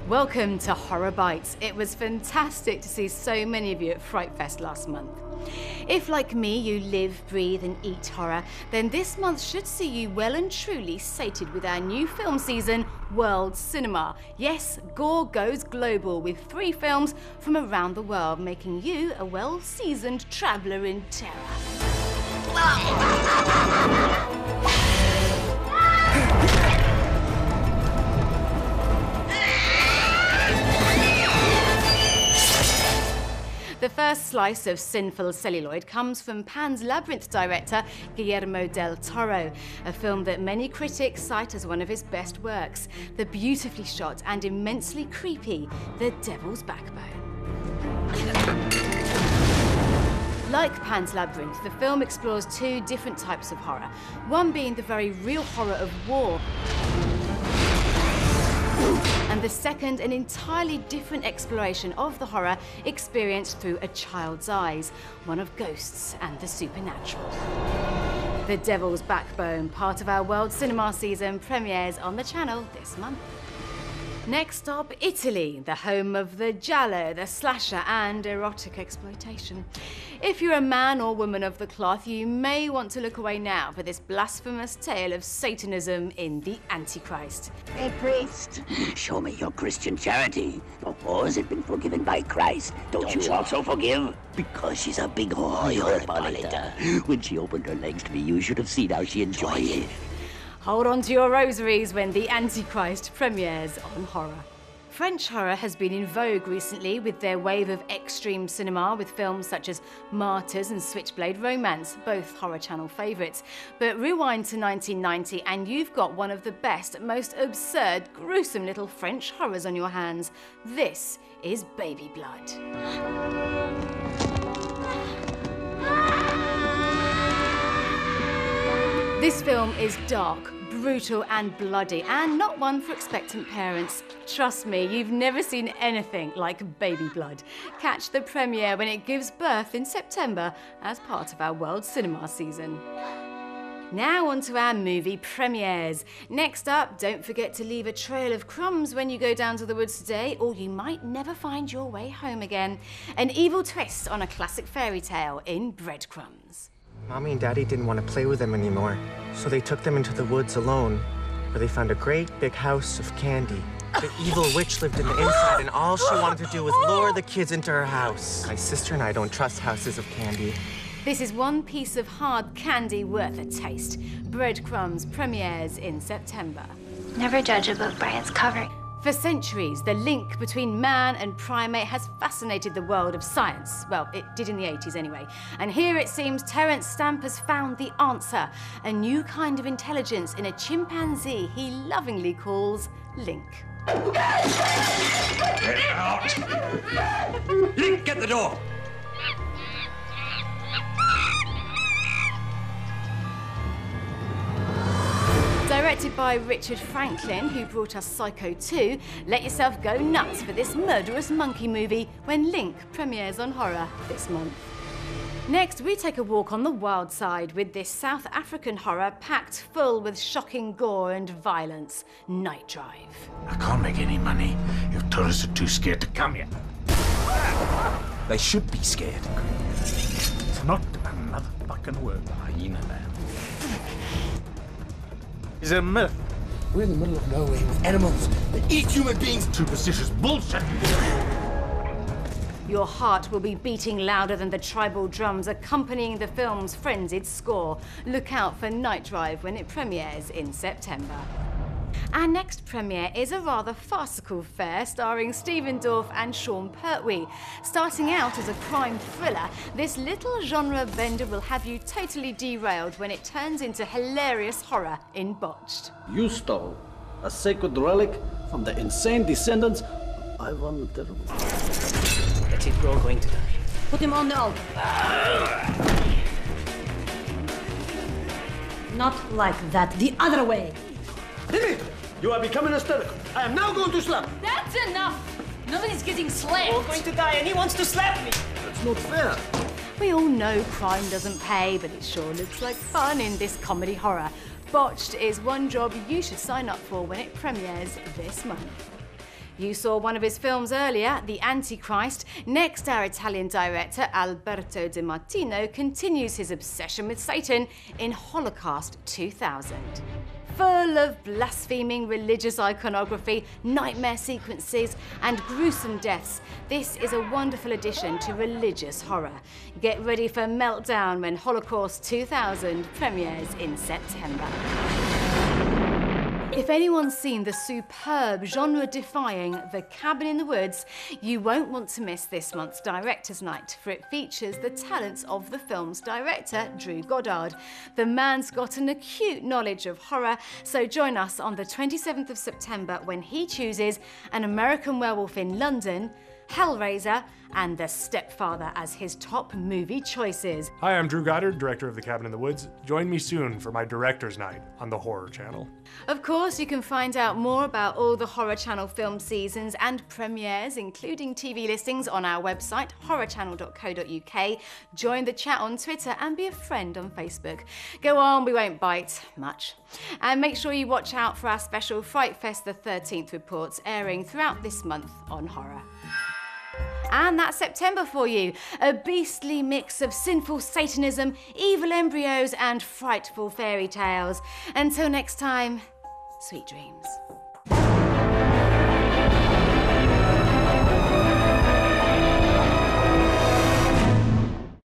Welcome to Horror Bites. It was fantastic to see so many of you at Fright Fest last month. If, like me, you live, breathe and eat horror, then this month should see you well and truly sated with our new film season, World Cinema. Yes, gore goes global with 3 films from around the world, making you a well-seasoned traveller in terror. The first slice of sinful celluloid comes from Pan's Labyrinth director Guillermo del Toro, a film that many critics cite as one of his best works, the beautifully shot and immensely creepy The Devil's Backbone. Like Pan's Labyrinth, the film explores 2 different types of horror, one being the very real horror of war, and the second, an entirely different exploration of the horror experienced through a child's eyes, one of ghosts and the supernatural. The Devil's Backbone, part of our World Cinema season, premieres on the channel this month. Next stop, Italy, the home of the giallo, the slasher and erotic exploitation. If you're a man or woman of the cloth, you may want to look away now for this blasphemous tale of Satanism in the Antichrist. Hey, priest, show me your Christian charity. Or has it been forgiven by Christ? Don't you also forgive? Because she's a big whore, you're Hippolyta. When she opened her legs to me, you should have seen how she enjoyed it. Hold on to your rosaries when the Antichrist premieres on horror. French horror has been in vogue recently with their wave of extreme cinema with films such as Martyrs and Switchblade Romance, both Horror Channel favourites. But rewind to 1990 and you've got one of the best, most absurd, gruesome little French horrors on your hands. This is Baby Blood. This film is dark, brutal and bloody, and not one for expectant parents. Trust me, you've never seen anything like Baby Blood. Catch the premiere when it gives birth in September as part of our World Cinema season. Now on to our movie premieres. Next up, don't forget to leave a trail of crumbs when you go down to the woods today, or you might never find your way home again. An evil twist on a classic fairy tale in Breadcrumbs. Mommy and Daddy didn't want to play with them anymore, so they took them into the woods alone, where they found a great big house of candy. The evil witch lived in the inside, and all she wanted to do was lure the kids into her house. My sister and I don't trust houses of candy. This is one piece of hard candy worth a taste. Breadcrumbs premieres in September. Never judge a book by its cover. For centuries, the link between man and primate has fascinated the world of science. Well, it did in the 80s anyway. And here it seems Terence Stamp has found the answer. A new kind of intelligence in a chimpanzee he lovingly calls Link. Get out! Link, get the door! Directed by Richard Franklin, who brought us Psycho 2, let yourself go nuts for this murderous monkey movie when Link premieres on horror this month. Next, we take a walk on the wild side with this South African horror packed full with shocking gore and violence, Night Drive. I can't make any money. You tourists are too scared to come here. They should be scared. It's not another fucking word, hyena man. Is a myth. We're in the middle of nowhere with animals that eat human beings. Superstitious bullshit. Your heart will be beating louder than the tribal drums accompanying the film's frenzied score. Look out for Night Drive when it premieres in September. Our next premiere is a rather farcical fare starring Stephen Dorff and Sean Pertwee. Starting out as a crime thriller, this little genre bender will have you totally derailed when it turns into hilarious horror in Botched. You stole a sacred relic from the insane descendants of Ivan the Terrible. That's it, we're all going to die. Put him on the altar. Not like that, the other way. Dimitri, you are becoming hysterical. I am now going to slap. That's enough! Nobody's getting slapped! We're all going to die and he wants to slap me! That's not fair. We all know crime doesn't pay, but it sure looks like fun in this comedy horror. Botched is one job you should sign up for when it premieres this month. You saw one of his films earlier, The Antichrist. Next, our Italian director, Alberto Di Martino, continues his obsession with Satan in Holocaust 2000. Full of blaspheming religious iconography, nightmare sequences, and gruesome deaths, this is a wonderful addition to religious horror. Get ready for meltdown when Holocaust 2000 premieres in September. If anyone's seen the superb, genre-defying The Cabin in the Woods, you won't want to miss this month's Director's Night, for it features the talents of the film's director, Drew Goddard. The man's got an acute knowledge of horror, so join us on the 27th of September when he chooses An American Werewolf in London, Hellraiser, and The Stepfather as his top movie choices. Hi, I'm Drew Goddard, director of The Cabin in the Woods. Join me soon for my Director's Night on the Horror Channel. Of course, you can find out more about all the Horror Channel film seasons and premieres, including TV listings, on our website, horrorchannel.co.uk. Join the chat on Twitter and be a friend on Facebook. Go on, we won't bite much. And make sure you watch out for our special Fright Fest the 13th reports airing throughout this month on horror. And that's September for you. A beastly mix of sinful Satanism, evil embryos, and frightful fairy tales. Until next time, sweet dreams.